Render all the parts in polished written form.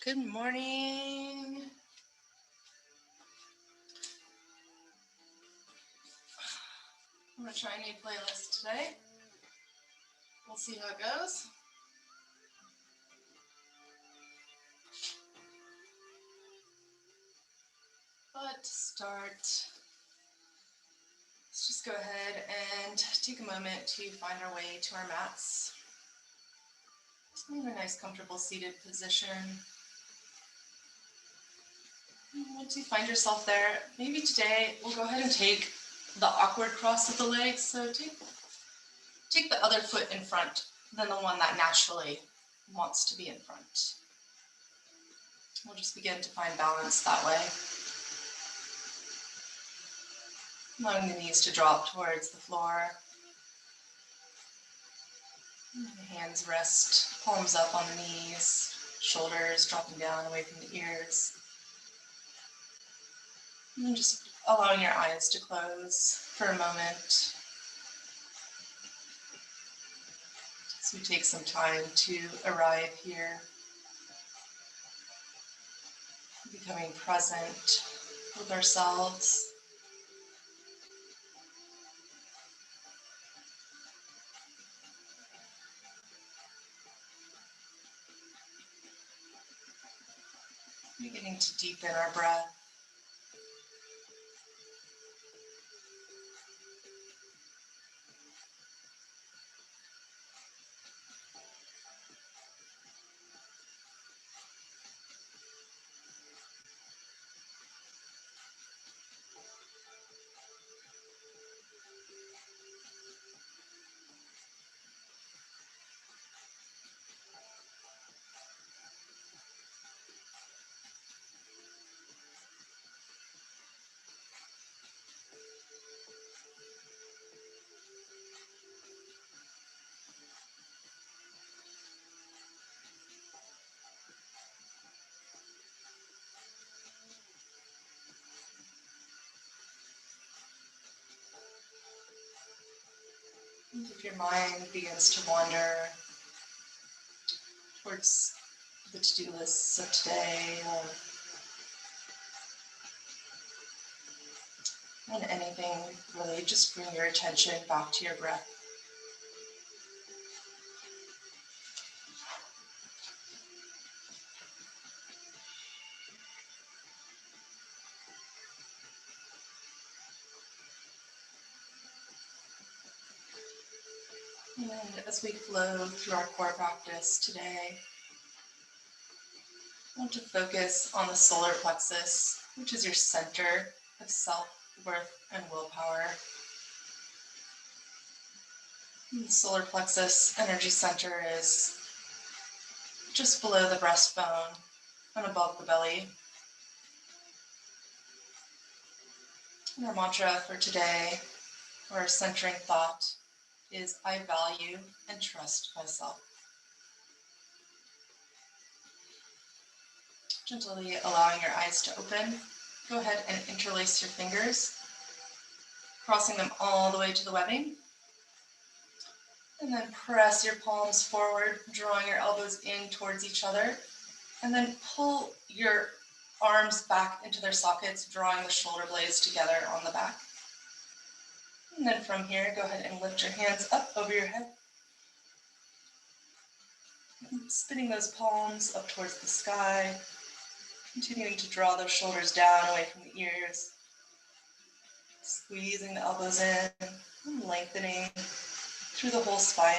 Good morning. I'm going to try a new playlist today. We'll see how it goes. But to start, let's just go ahead and take a moment to find our way to our mats. In a nice, comfortable seated position. Once you find yourself there, maybe today we'll go ahead and take the awkward cross of the legs. So take the other foot in front than the one that naturally wants to be in front. We'll just begin to find balance that way. Allowing the knees to drop towards the floor. The hands rest, palms up on the knees, shoulders dropping down away from the ears. And just allowing your eyes to close for a moment. As we take some time to arrive here. Becoming present with ourselves. Beginning to deepen our breath. And if your mind begins to wander towards the to-do lists of today and anything, really just bring your attention back to your breath. And as we flow through our core practice today, I want to focus on the solar plexus, which is your center of self-worth and willpower. And the solar plexus energy center is just below the breastbone and above the belly. And our mantra for today, or our centering thought, is I value and trust myself. Gently allowing your eyes to open, go ahead and interlace your fingers, crossing them all the way to the webbing. And then press your palms forward, drawing your elbows in towards each other. And then pull your arms back into their sockets, drawing the shoulder blades together on the back. And then from here, go ahead and lift your hands up over your head. Spinning those palms up towards the sky. Continuing to draw those shoulders down away from the ears. Squeezing the elbows in and lengthening through the whole spine.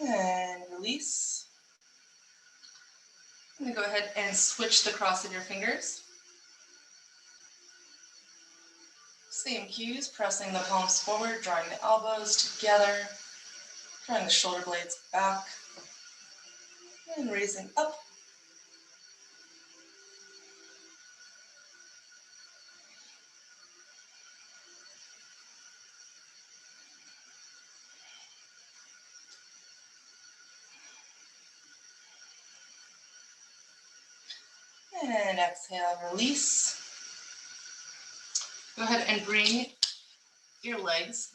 And release. I'm going to go ahead and switch the cross of your fingers. Same cues, pressing the palms forward, drawing the elbows together, drawing the shoulder blades back, and raising up. And exhale, release. Go ahead and bring your legs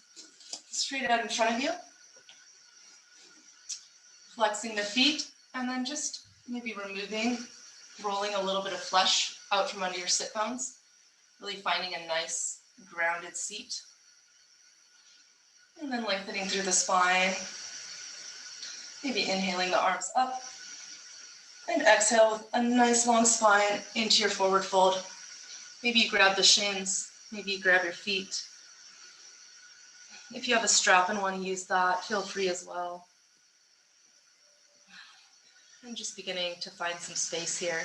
straight out in front of you, flexing the feet, and then just maybe rolling a little bit of flesh out from under your sit bones, really finding a nice grounded seat. And then lengthening through the spine, maybe inhaling the arms up, and exhale with a nice long spine into your forward fold. Maybe you grab the shins, maybe you grab your feet. If you have a strap and want to use that, feel free as well. And just beginning to find some space here.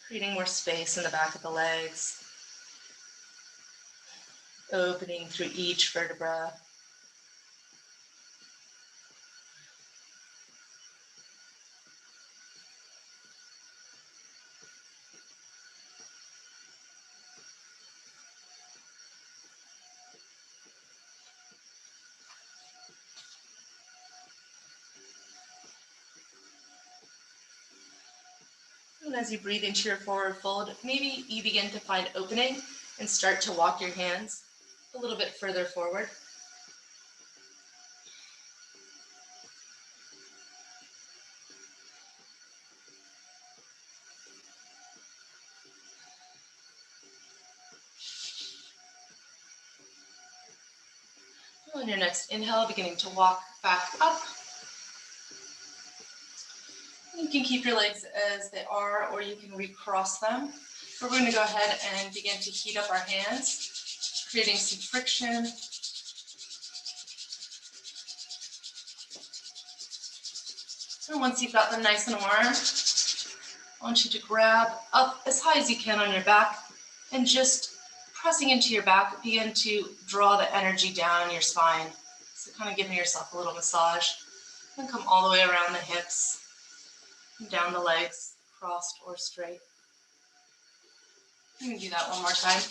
Creating more space in the back of the legs. Opening through each vertebra. And as you breathe into your forward fold, maybe you begin to find opening and start to walk your hands a little bit further forward. On your next inhale, beginning to walk back up. You can keep your legs as they are, or you can recross them. We're going to go ahead and begin to heat up our hands, creating some friction. And once you've got them nice and warm, I want you to grab up as high as you can on your back, and just pressing into your back, begin to draw the energy down your spine. So kind of giving yourself a little massage. And come all the way around the hips, and down the legs, crossed or straight. You can do that one more time.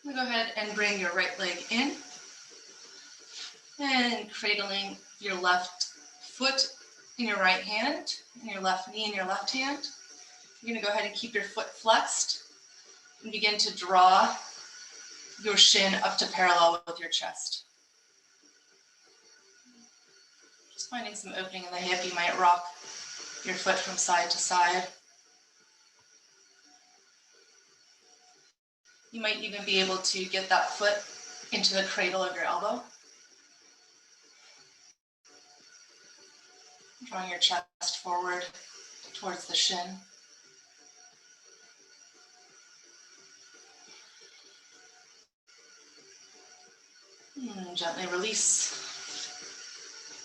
We go ahead and bring your right leg in, and cradling your left foot in your right hand, and your left knee in your left hand. You're going to go ahead and keep your foot flexed and begin to draw your shin up to parallel with your chest. Just finding some opening in the hip. You might rock your foot from side to side. You might even be able to get that foot into the cradle of your elbow. Drawing your chest forward towards the shin. And gently release.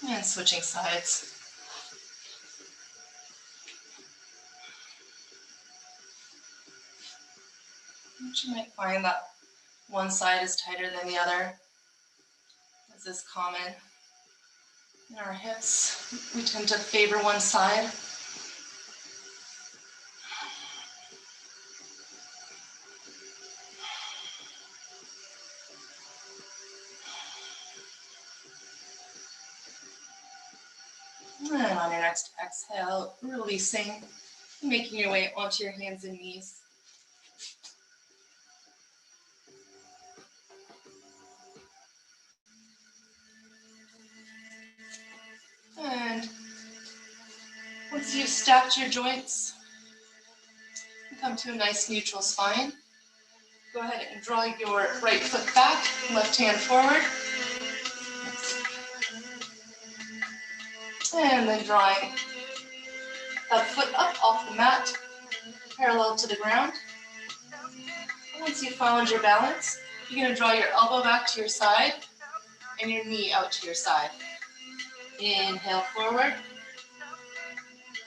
And switching sides. You might find that one side is tighter than the other. This is common in our hips. We tend to favor one side. And on your next exhale, releasing, making your way onto your hands and knees. And once you've stacked your joints, come to a nice neutral spine. Go ahead and draw your right foot back, left hand forward. And then drawing that foot up off the mat, parallel to the ground. Once you've found your balance, you're going to draw your elbow back to your side and your knee out to your side. Inhale forward.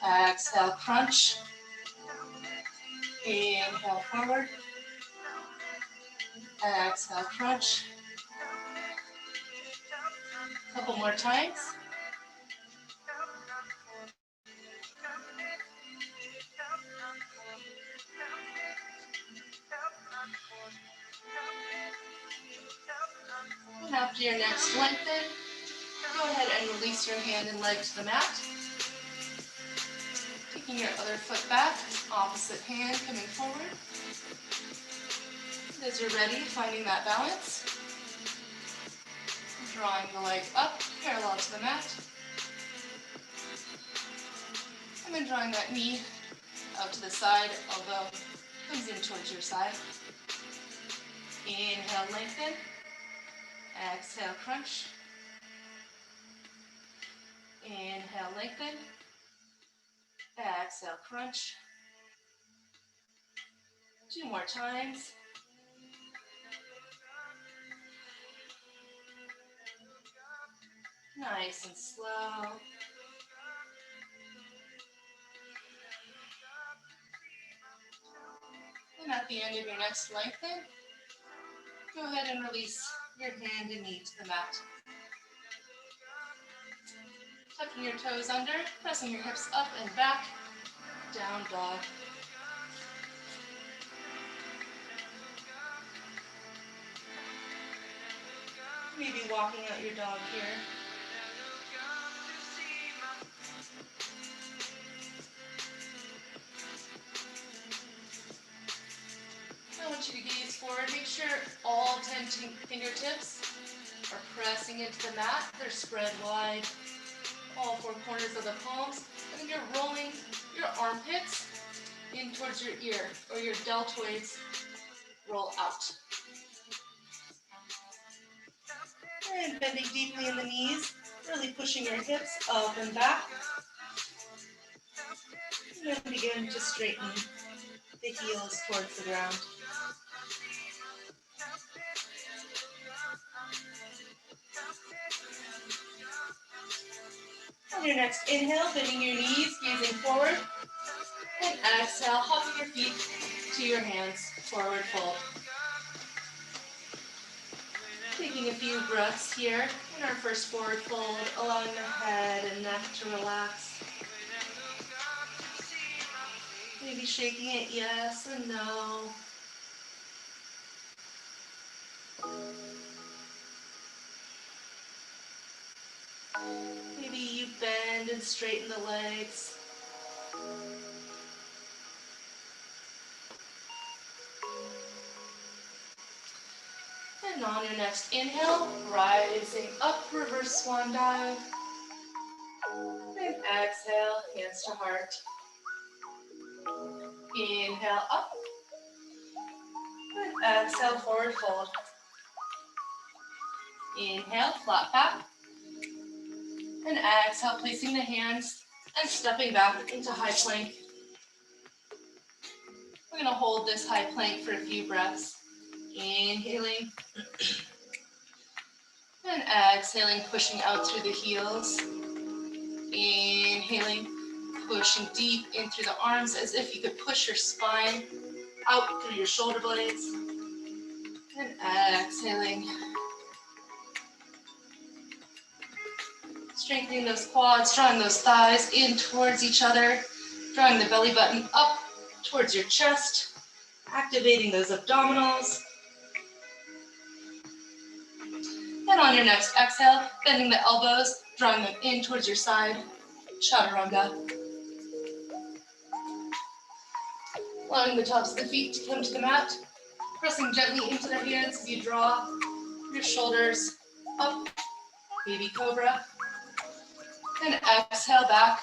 Exhale, crunch. Inhale forward. Exhale, crunch. Couple more times. After your next lengthen, go ahead and release your hand and leg to the mat. Taking your other foot back, opposite hand coming forward. As you're ready, finding that balance. Drawing the leg up, parallel to the mat. And then drawing that knee out to the side, elbow comes in towards your side. Inhale, lengthen. Exhale, crunch. Inhale, lengthen. Exhale, crunch. 2 more times. Nice and slow. And at the end of your next lengthen, go ahead and release your hand and knee to the mat. Tucking your toes under, pressing your hips up and back, down dog. Maybe walking out your dog here. I want you to gaze forward. Make sure all 10 fingertips are pressing into the mat. They're spread wide, all 4 corners of the palms. And then you're rolling your armpits in towards your ear, or your deltoids roll out. And bending deeply in the knees, really pushing your hips up and back. And then begin to straighten the heels towards the ground. On your next inhale, bending your knees, gazing forward. And exhale, hopping your feet to your hands, forward fold. Taking a few breaths here in our first forward fold, allowing the head and neck to relax. Maybe shaking it yes and no. Maybe you bend and straighten the legs. And on your next inhale, rising up, reverse swan dive. And exhale, hands to heart. Inhale up. And exhale, forward fold. Inhale, flat back. And exhale, placing the hands and stepping back into high plank. We're going to hold this high plank for a few breaths. Inhaling. And exhaling, pushing out through the heels. Inhaling, pushing deep in through the arms as if you could push your spine out through your shoulder blades. And exhaling. Strengthening those quads, drawing those thighs in towards each other, drawing the belly button up towards your chest, activating those abdominals. And on your next exhale, bending the elbows, drawing them in towards your side, chaturanga. Allowing the tops of the feet to come to the mat, pressing gently into the hands as you draw your shoulders up, baby cobra. And exhale back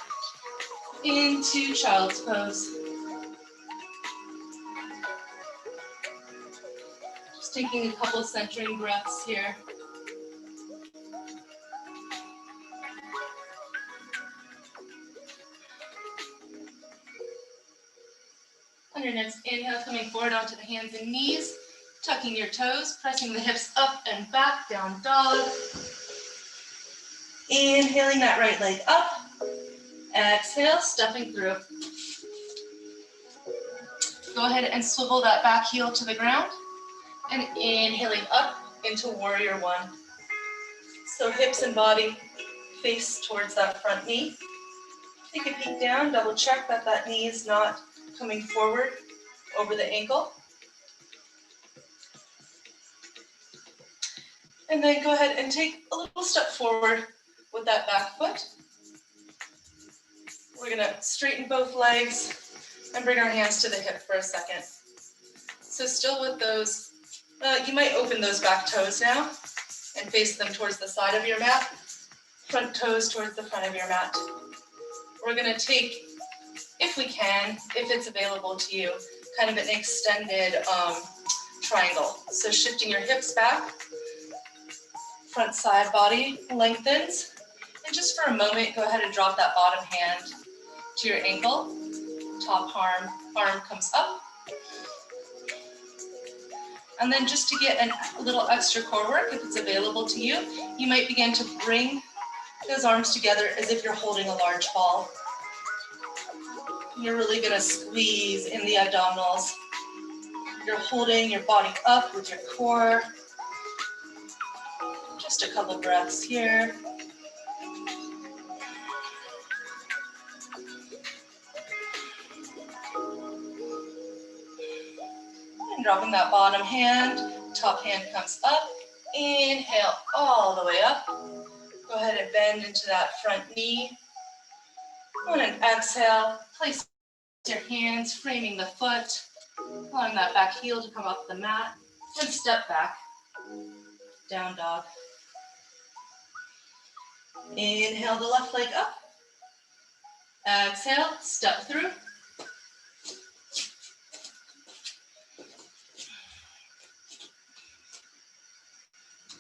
into child's pose. Just taking a couple centering breaths here. On your next inhale, coming forward onto the hands and knees, tucking your toes, pressing the hips up and back, down dog. Inhaling that right leg up. Exhale, stepping through. Go ahead and swivel that back heel to the ground. And inhaling up into warrior one. So hips and body face towards that front knee. Take a peek down, double check that that knee is not coming forward over the ankle. And then go ahead and take a little step forward with that back foot. We're gonna straighten both legs and bring our hands to the hip for a second. So still with those, you might open those back toes now and face them towards the side of your mat. Front toes towards the front of your mat. We're gonna take, if we can, if it's available to you, kind of an extended triangle. So shifting your hips back, front side body lengthens, and just for a moment, go ahead and drop that bottom hand to your ankle. Top arm comes up. And then just to get a little extra core work, if it's available to you, you might begin to bring those arms together as if you're holding a large ball. You're really gonna squeeze in the abdominals. You're holding your body up with your core. Just a couple breaths here. And dropping that bottom hand, top hand comes up. Inhale all the way up. Go ahead and bend into that front knee. On an exhale, place your hands framing the foot, allowing that back heel to come off the mat, and step back, down dog. Inhale the left leg up. Exhale, step through.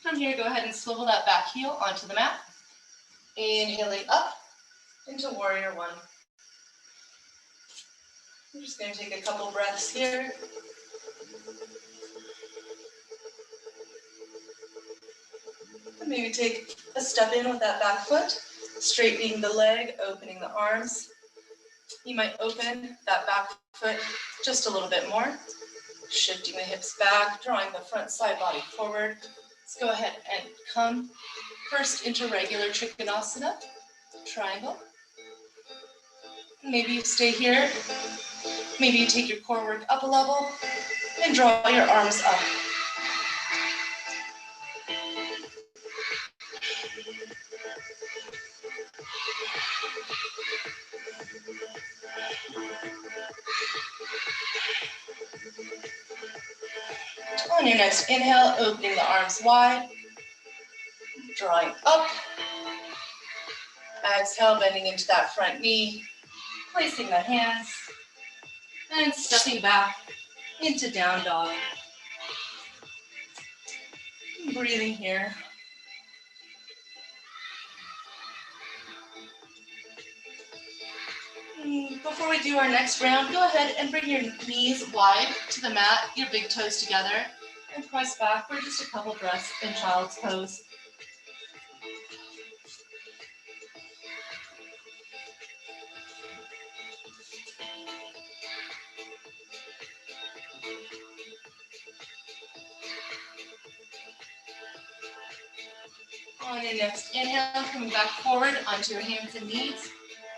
From here, go ahead and swivel that back heel onto the mat. Inhaling up into warrior one. I'm just going to take a couple breaths here. Maybe take a step in with that back foot, straightening the leg, opening the arms. You might open that back foot just a little bit more, shifting the hips back, drawing the front side body forward. Let's go ahead and come first into regular Trikonasana, triangle. Maybe you stay here. Maybe you take your core work up a level and draw your arms up. On your next inhale, opening the arms wide, drawing up. Exhale, bending into that front knee, placing the hands, and stepping back into down dog. Breathing here. Before we do our next round, go ahead and bring your knees wide to the mat, your big toes together, and press back for just a couple breaths in child's pose. On your next inhale, coming back forward onto your hands and knees,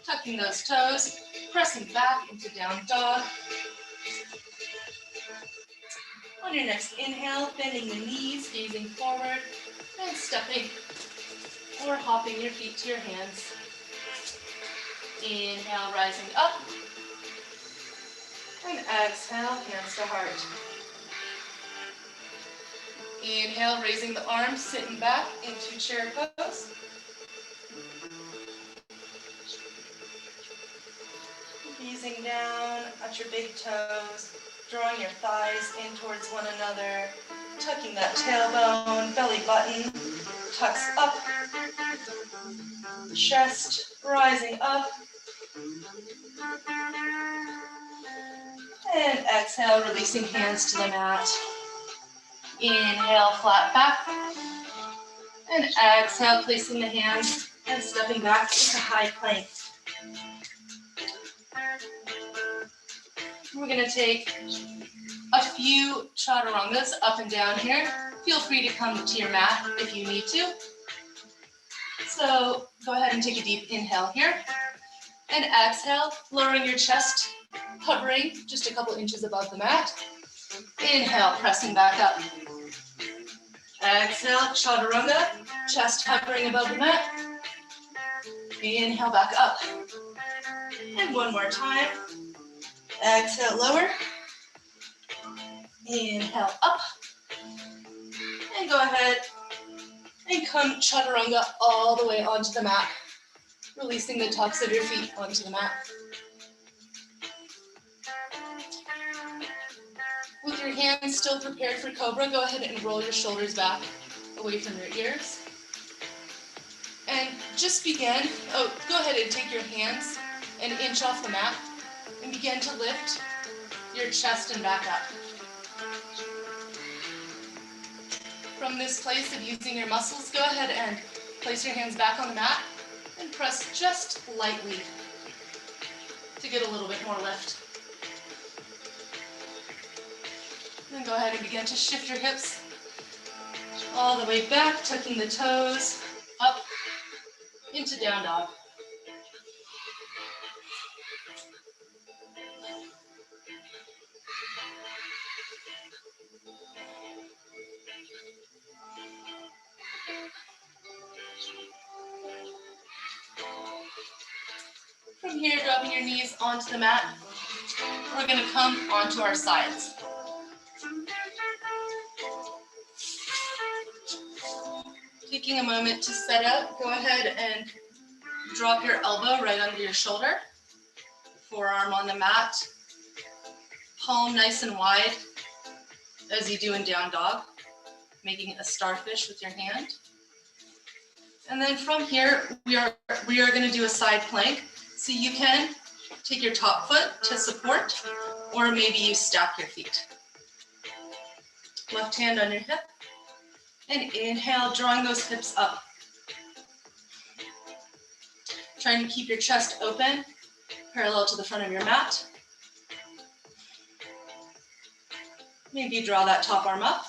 tucking those toes, pressing back into down dog. On your next inhale, bending the knees, gazing forward, and stepping or hopping your feet to your hands. Inhale, rising up. And exhale, hands to heart. Inhale, raising the arms, sitting back into chair pose. Easing down at your big toes, drawing your thighs in towards one another, tucking that tailbone, belly button, tucks up, chest rising up, and exhale, releasing hands to the mat. Inhale, flat back, and exhale, placing the hands and stepping back into high plank. We're going to take a few chaturangas up and down here. Feel free to come to your mat if you need to. So go ahead and take a deep inhale here. And exhale, lowering your chest, hovering just a couple inches above the mat. Inhale, pressing back up. Exhale, chaturanga, chest hovering above the mat. Inhale back up. And one more time. Exhale, lower. Inhale, up. And go ahead and come chaturanga all the way onto the mat, releasing the tops of your feet onto the mat. With your hands still prepared for cobra, go ahead and roll your shoulders back away from your ears. And just begin, go ahead and take your hands and inch off the mat and begin to lift your chest and back up. From this place of using your muscles, go ahead and place your hands back on the mat and press just lightly to get a little bit more lift. Then go ahead and begin to shift your hips all the way back, tucking the toes up into down dog. From here, dropping your knees onto the mat, we're going to come onto our sides. Taking a moment to set up, go ahead and drop your elbow right under your shoulder, forearm on the mat, palm nice and wide as you do in down dog, making a starfish with your hand. And then from here, we are going to do a side plank. So you can take your top foot to support, or maybe you stack your feet. Left hand on your hip, and inhale, drawing those hips up. Trying to keep your chest open, parallel to the front of your mat. Maybe you draw that top arm up.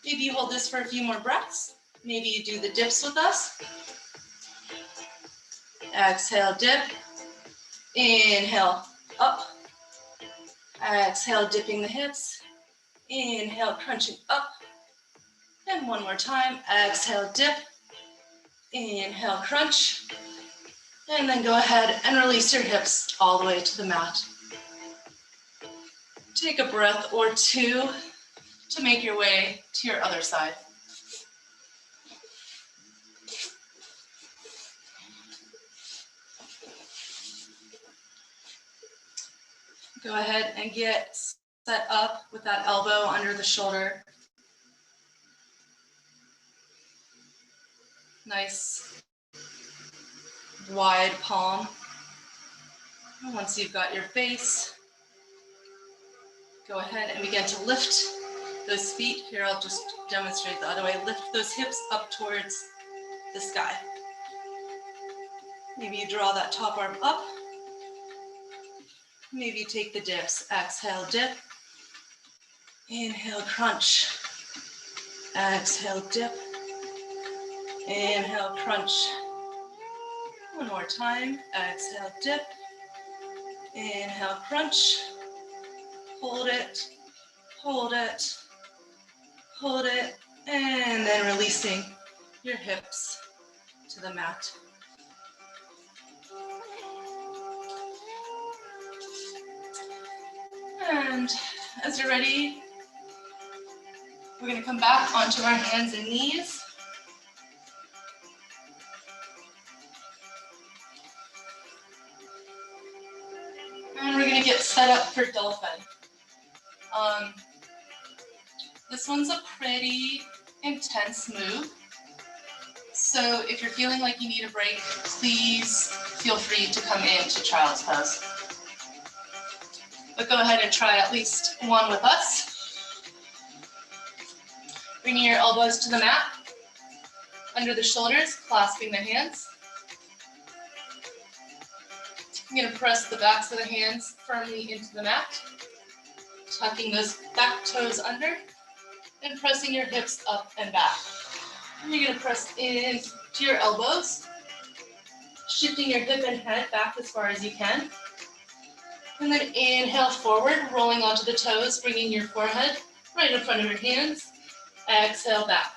Maybe you hold this for a few more breaths. Maybe you do the dips with us. Exhale, dip. Inhale, up. Exhale, dipping the hips. Inhale, crunching up. And one more time. Exhale, dip. Inhale, crunch. And then go ahead and release your hips all the way to the mat. Take a breath or two to make your way to your other side. Go ahead and get set up with that elbow under the shoulder. Nice wide palm. And once you've got your base, go ahead and begin to lift those feet. Here, I'll just demonstrate the other way. Lift those hips up towards the sky. Maybe you draw that top arm up. Maybe you take the dips. Exhale, dip. Inhale, crunch. Exhale, dip. Inhale, crunch. One more time. Exhale, dip. Inhale, crunch. Hold it, hold it, hold it, and then releasing your hips to the mat. And as you're ready, we're going to come back onto our hands and knees. And we're going to get set up for dolphin. This one's a pretty intense move. So if you're feeling like you need a break, please feel free to come into child's pose. But go ahead and try at least one with us. Bringing your elbows to the mat, under the shoulders, clasping the hands. I'm going to press the backs of the hands firmly into the mat, tucking those back toes under, and pressing your hips up and back. And you're going to press into your elbows, shifting your hip and head back as far as you can. And then inhale forward, rolling onto the toes, bringing your forehead right in front of your hands. Exhale back.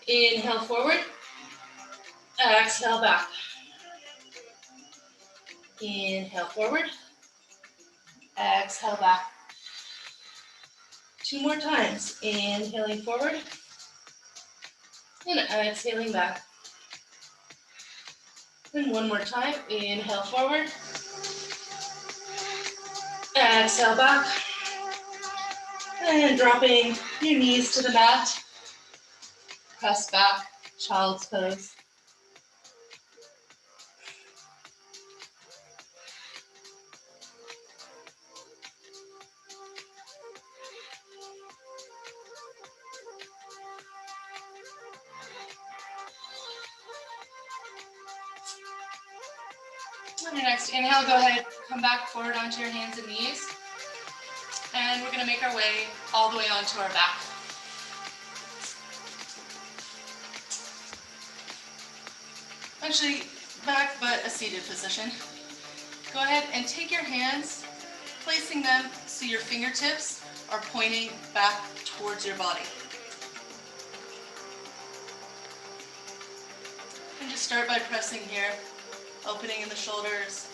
Inhale forward. Exhale back. Inhale forward. Exhale back. 2 more times. Inhaling forward. And exhaling back. And 1 more time. Inhale forward. Exhale back. And dropping your knees to the mat. Press back. Child's pose. On your next inhale, go ahead, come back forward onto your hands and knees. And we're going to make our way all the way onto our back. Actually, back, but a seated position. Go ahead and take your hands, placing them so your fingertips are pointing back towards your body. And just start by pressing here, opening in the shoulders,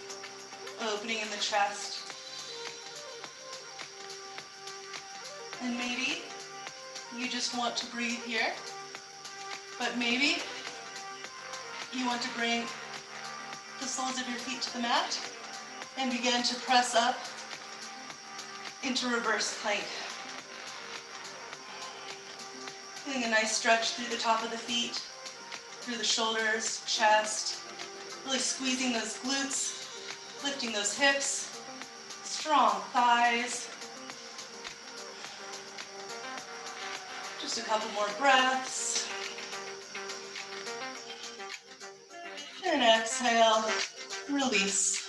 opening in the chest. And maybe you just want to breathe here, but maybe you want to bring the soles of your feet to the mat and begin to press up into reverse plank. Getting a nice stretch through the top of the feet, through the shoulders, chest, really squeezing those glutes, lifting those hips, strong thighs. Just a couple more breaths. And exhale, release.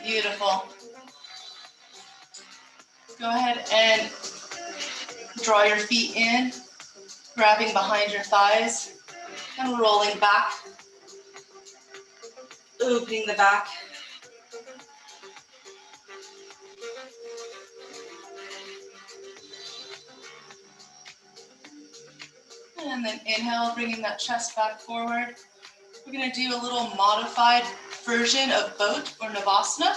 Beautiful. Go ahead and draw your feet in, grabbing behind your thighs and rolling back, opening the back. And then inhale, bringing that chest back forward. We're going to do a little modified version of boat or Navasana.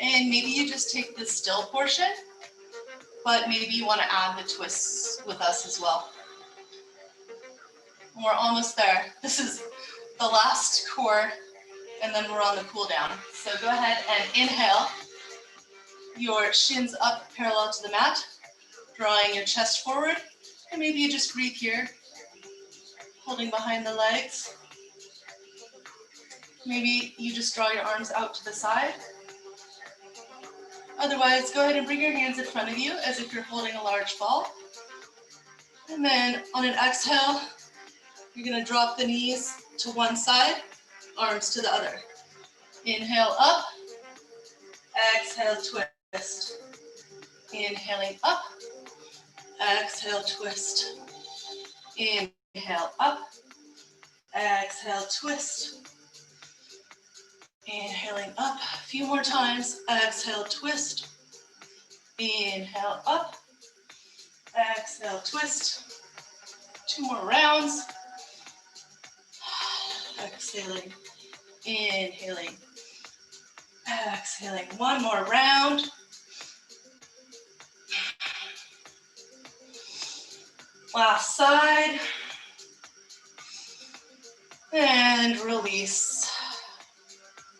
And maybe you just take the still portion, but maybe you want to add the twists with us as well. We're almost there. This is the last core, and then we're on the cool down. So go ahead and inhale, your shins up parallel to the mat, drawing your chest forward, and maybe you just breathe here, holding behind the legs. Maybe you just draw your arms out to the side. Otherwise, go ahead and bring your hands in front of you as if you're holding a large ball. And then on an exhale, you're going to drop the knees to one side, arms to the other. Inhale up, exhale twist. Inhaling up, exhale twist. Inhale up, exhale twist. Inhaling up, a few more times, exhale twist. Inhale up, exhale twist. 2 more rounds. Exhaling, inhaling, exhaling. 1 more round. Last side. And release.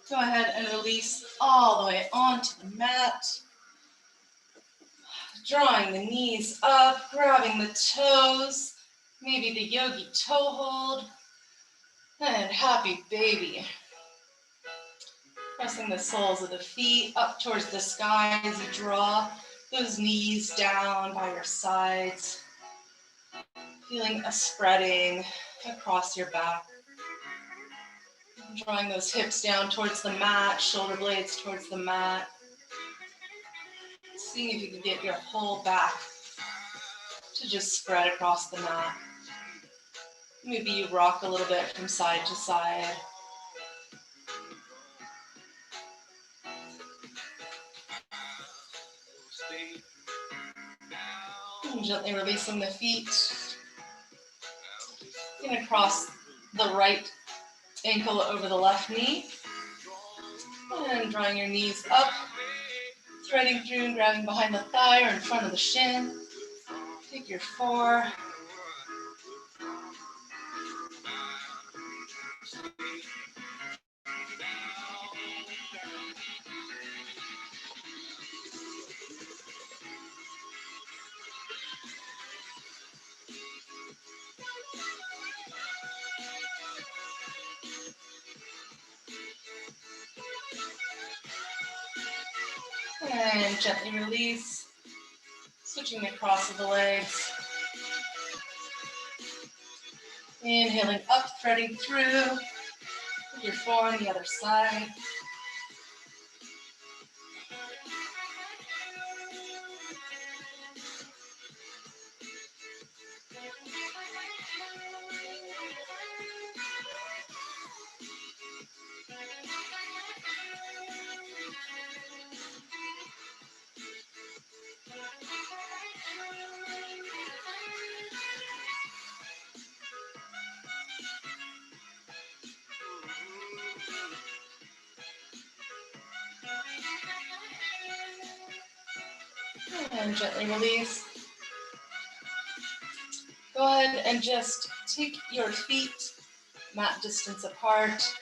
Go ahead and release all the way onto the mat. Drawing the knees up, grabbing the toes, maybe the yogi toe hold. And happy baby. Pressing the soles of the feet up towards the sky as you draw those knees down by your sides. Feeling a spreading across your back. Drawing those hips down towards the mat, shoulder blades towards the mat. Seeing if you can get your whole back to just spread across the mat. Maybe you rock a little bit from side to side. And gently releasing the feet. You're going to cross the right ankle over the left knee. And drawing your knees up, threading through and grabbing behind the thigh or in front of the shin. Figure 4. And gently release, switching the cross of the legs. Inhaling up, threading through. Figure 4 on the other side. And gently release. Go ahead and just take your feet mat distance apart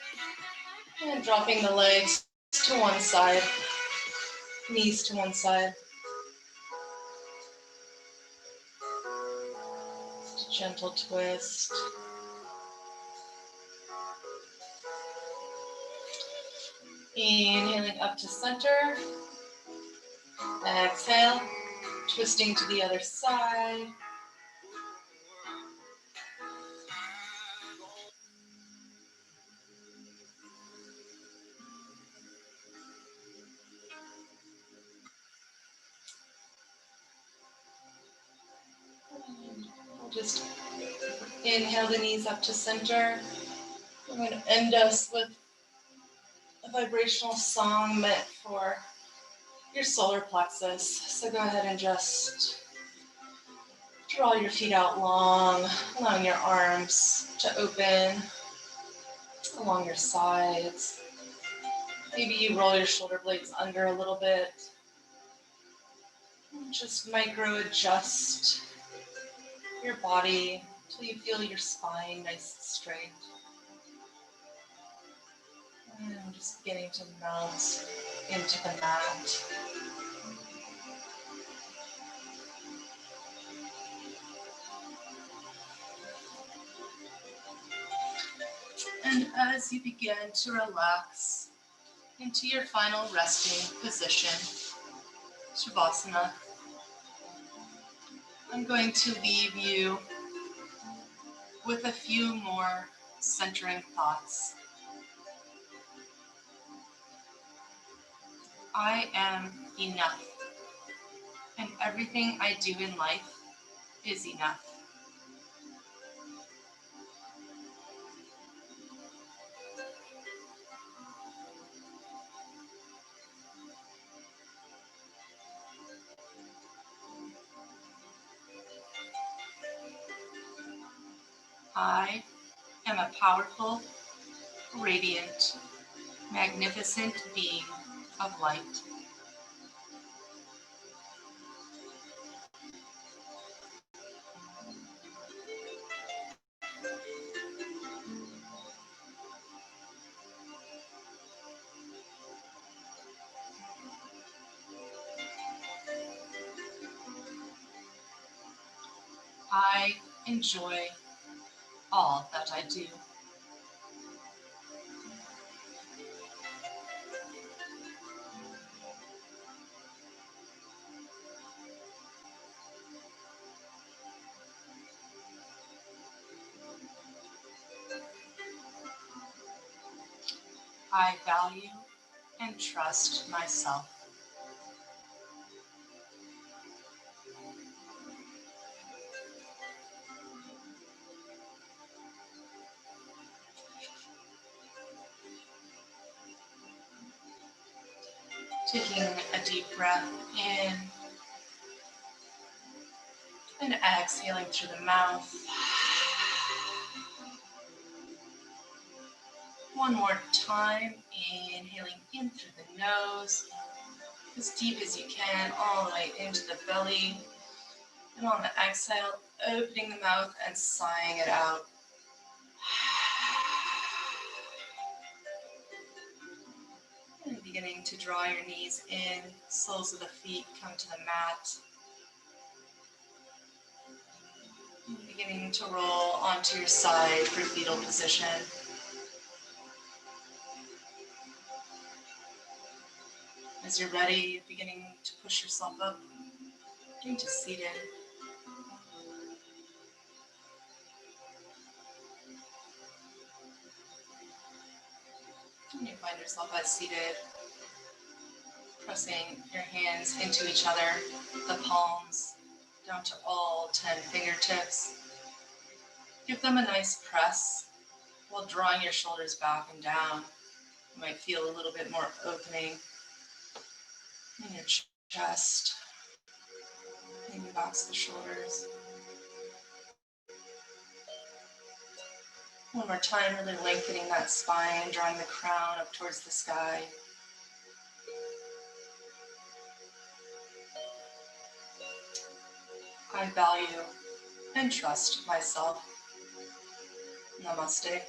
and dropping the legs to one side, knees to one side. Just a gentle twist. Inhaling up to center. Exhale, twisting to the other side. Just inhale the knees up to center. I'm going to end us with a vibrational song meant for your solar plexus. So go ahead and just draw your feet out long, allowing your arms to open along your sides. Maybe you roll your shoulder blades under a little bit. Just micro adjust your body until you feel your spine nice and straight. And I'm just beginning to melt into the mat. And as you begin to relax into your final resting position, Shavasana, I'm going to leave you with a few more centering thoughts. I am enough, and everything I do in life is enough. I am a powerful, radiant, magnificent being of light. I enjoy all that I do. I value and trust myself. Taking a deep breath in And exhaling through the mouth. One more time, inhaling in through the nose, as deep as you can, all the way into the belly. And on the exhale, opening the mouth and sighing it out. And beginning to draw your knees in, soles of the feet come to the mat. And beginning to roll onto your side for fetal position. As you're ready, beginning to push yourself up into seated. And you find yourself as seated, pressing your hands into each other, the palms down to all 10 fingertips. Give them a nice press while drawing your shoulders back and down. You might feel a little bit more opening in your chest, maybe back to the shoulders. One more time, really lengthening that spine, drawing the crown up towards the sky. I value and trust myself. Namaste.